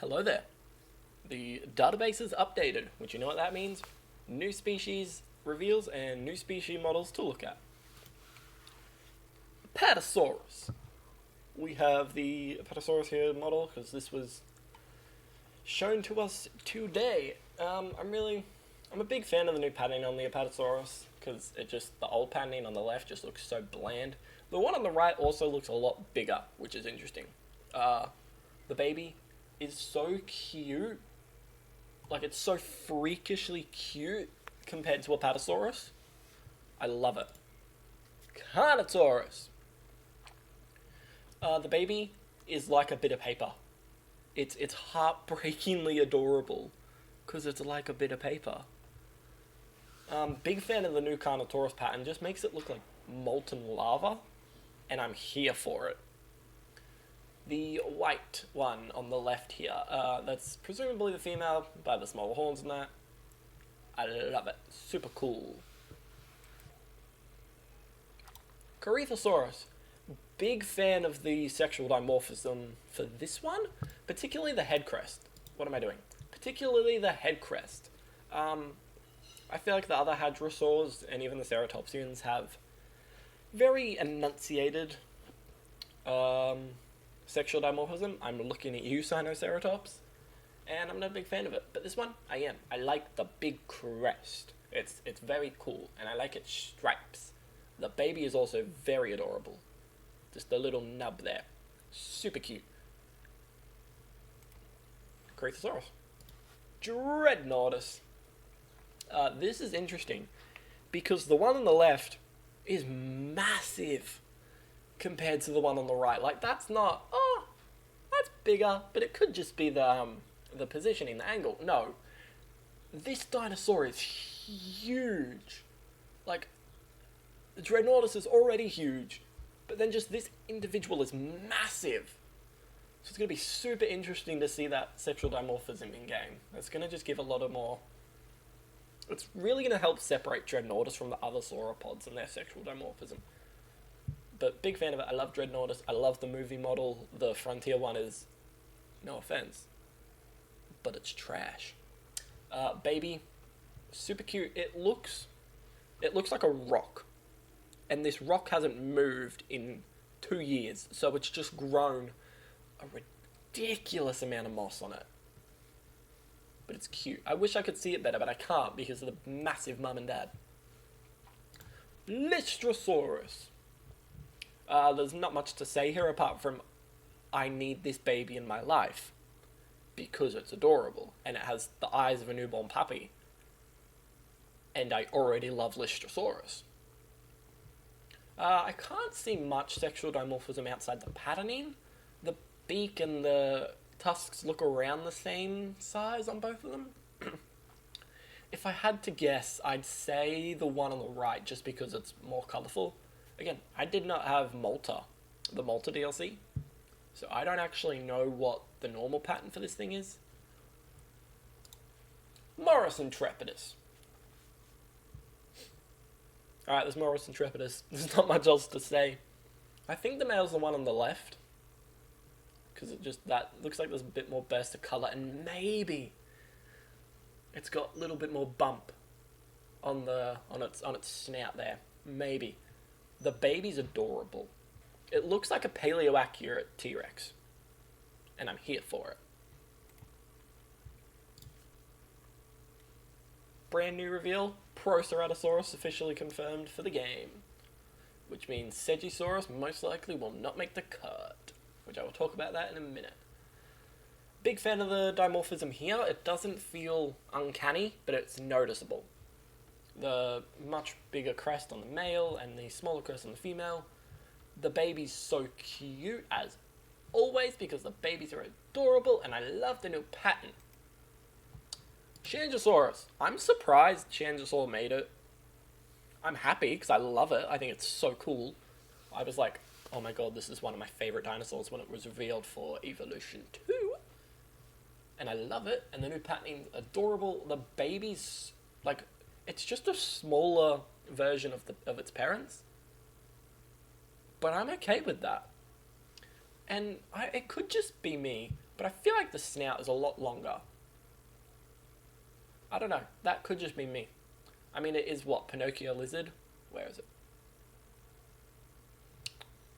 Hello there. The database is updated, which you know what that means? New species reveals and new species models to look at. Apatosaurus. We have the Apatosaurus here model because this was shown to us today. I'm a big fan of the new patterning on the Apatosaurus because the old patterning on the left just looks so bland. The one on the right also looks a lot bigger, which is interesting. The baby is so cute. Like, it's so freakishly cute compared to Apatosaurus. I love it. Carnotaurus. The baby is like a bit of paper. It's heartbreakingly adorable because it's like a bit of paper. Big fan of the new Carnotaurus pattern. Just makes it look like molten lava, and I'm here for it. The white one on the left here, that's presumably the female by the smaller horns and that. I love it. Super cool. Corythosaurus. Big fan of the sexual dimorphism for this one, particularly the head crest. What am I doing? Particularly the head crest. I feel like the other hadrosaurs and even the ceratopsians have very enunciated sexual dimorphism. I'm looking at you, Sinoceratops, and I'm not a big fan of it. But this one, I am. I like the big crest. It's very cool, and I like its stripes. The baby is also very adorable. Just the little nub there. Super cute. Corythosaurus. Dreadnoughtus. This is interesting because the one on the left is massive compared to the one on the right. Like, that's bigger, but it could just be the positioning, the angle. No, this dinosaur is huge. Like, the Dreadnoughtus is already huge, but then just this individual is massive. So it's going to be super interesting to see that sexual dimorphism in game. It's going to just give a lot of more... It's really going to help separate Dreadnoughtus from the other sauropods and their sexual dimorphism. But big fan of it. I love Dreadnoughtus. I love the movie model. The Frontier one is, no offense, but it's trash. Baby, super cute. It looks like a rock. And this rock hasn't moved in 2 years. So it's just grown a ridiculous amount of moss on it. But it's cute. I wish I could see it better, but I can't because of the massive mum and dad. Lystrosaurus. There's not much to say here apart from I need this baby in my life because it's adorable and it has the eyes of a newborn puppy. And I already love Lystrosaurus. I can't see much sexual dimorphism outside the patterning. The beak and the tusks look around the same size on both of them. If I had to guess, I'd say the one on the right just because it's more colourful. Again, I did not have Malta, the Malta DLC, so I don't actually know what the normal pattern for this thing is. Morris Intrepidus. Alright, there's Morris Intrepidus. There's not much else to say. I think the male's the one on the left, because that looks like there's a bit more burst of colour, and maybe it's got a little bit more bump on its snout there. Maybe. The baby's adorable. It looks like a paleo-accurate T-Rex. And I'm here for it. Brand new reveal. Proceratosaurus officially confirmed for the game. Which means Segisaurus most likely will not make the cut. Which I will talk about that in a minute. Big fan of the dimorphism here. It doesn't feel uncanny, but it's noticeable. The much bigger crest on the male and the smaller crest on the female. The baby's so cute as always because the babies are adorable and I love the new pattern. Shangosaurus. I'm surprised Shangosaur made it. I'm happy because I love it. I think it's so cool. I was like, oh my god, this is one of my favourite dinosaurs when it was revealed for Evolution 2. And I love it. And the new patterning's adorable. The baby's like... It's just a smaller version of its parents. But I'm okay with that. And it could just be me, But I feel like the snout is a lot longer. I don't know. That could just be me. I mean, it is what? Pinocchio lizard? Where is it?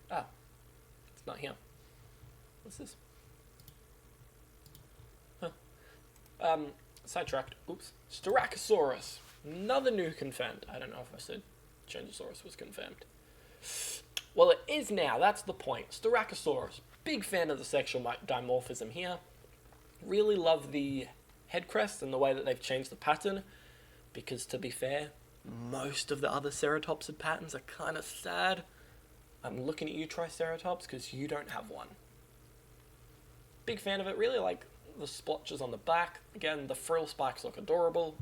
Ah. It's not here. What's this? Huh. Sidetracked. Oops. Styracosaurus. Another new confirmed. I don't know if I said Gingosaurus was confirmed. Well, it is now. That's the point. Styracosaurus. Big fan of the sexual dimorphism here. Really love the head crest and the way that they've changed the pattern. Because, to be fair, most of the other ceratopsid patterns are kind of sad. I'm looking at you, Triceratops, because you don't have one. Big fan of it. Really like the splotches on the back. Again, the frill spikes look adorable.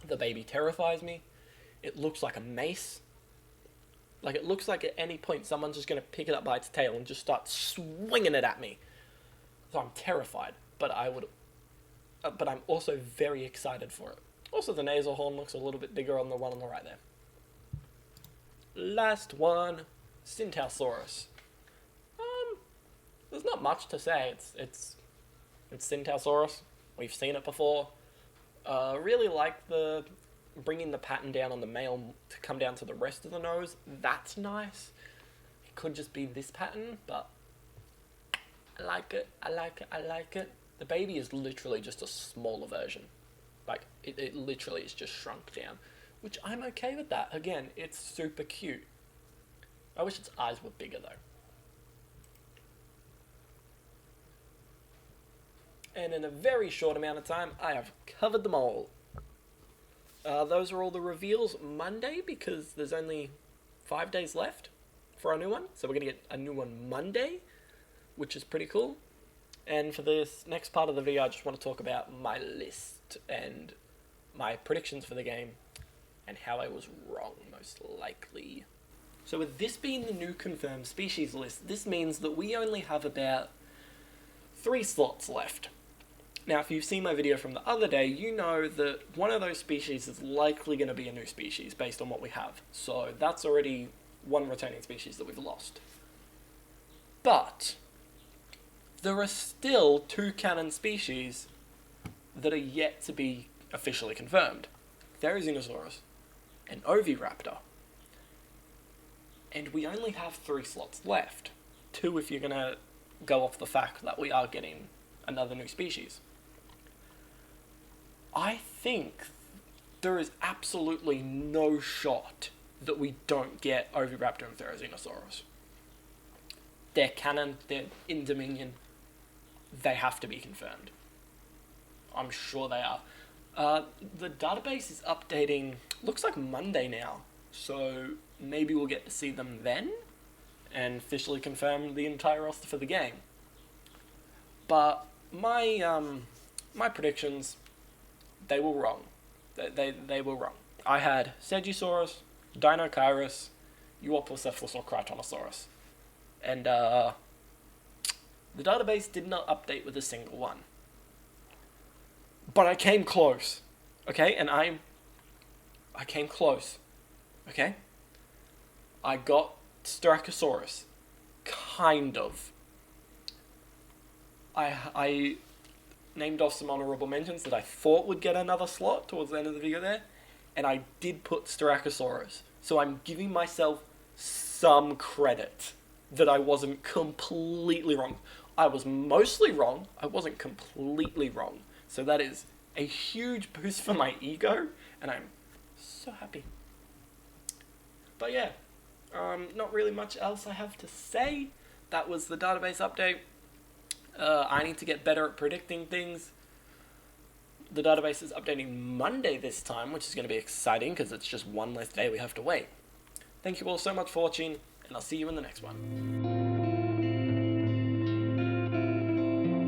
The baby terrifies me. It looks like a mace. Like, it looks like at any point someone's just going to pick it up by its tail and just start swinging it at me. So I'm terrified, but but I'm also very excited for it. Also, the nasal horn looks a little bit bigger on the one on the right there. Last one, Syntausaurus. There's not much to say. It's Syntausaurus. We've seen it before. Really like the bringing the pattern down on the male to come down to the rest of the nose. That's nice. It could just be this pattern, but I like it. I like it. I like it. The baby is literally just a smaller version. Like, it literally is just shrunk down, which I'm okay with that. Again, it's super cute. I wish its eyes were bigger, though. And in a very short amount of time, I have covered them all. Those are all the reveals Monday, because there's only 5 days left for our new one. So we're going to get a new one Monday, which is pretty cool. And for this next part of the video, I just want to talk about my list and my predictions for the game and how I was wrong, most likely. So with this being the new confirmed species list, this means that we only have about 3 slots left. Now, if you've seen my video from the other day, you know that one of those species is likely going to be a new species based on what we have. So that's already one returning species that we've lost. But there are still 2 canon species that are yet to be officially confirmed. Therizinosaurus and Oviraptor. And we only have 3 slots left. 2 if you're going to go off the fact that we are getting another new species. I think there is absolutely no shot that we don't get Oviraptor and Therizinosaurus. They're canon, they're in Dominion. They have to be confirmed. I'm sure they are. The database is updating, looks like Monday now, so maybe we'll get to see them then and officially confirm the entire roster for the game. But my predictions, they were wrong. They were wrong. I had Stegosaurus, Deinonychus, Euoplocephalus or Critonosaurus. And the database did not update with a single one. But I came close. Okay? And I came close. Okay? I got Styracosaurus. Kind of. I named off some honorable mentions that I thought would get another slot towards the end of the video there, and I did put Styracosaurus. So I'm giving myself some credit that I wasn't completely wrong. I was mostly wrong. I wasn't completely wrong. So that is a huge boost for my ego, and I'm so happy. But yeah, not really much else I have to say. That was the database update. I need to get better at predicting things. The database is updating Monday this time, which is going to be exciting because it's just one less day we have to wait. Thank you all so much for watching, and I'll see you in the next one.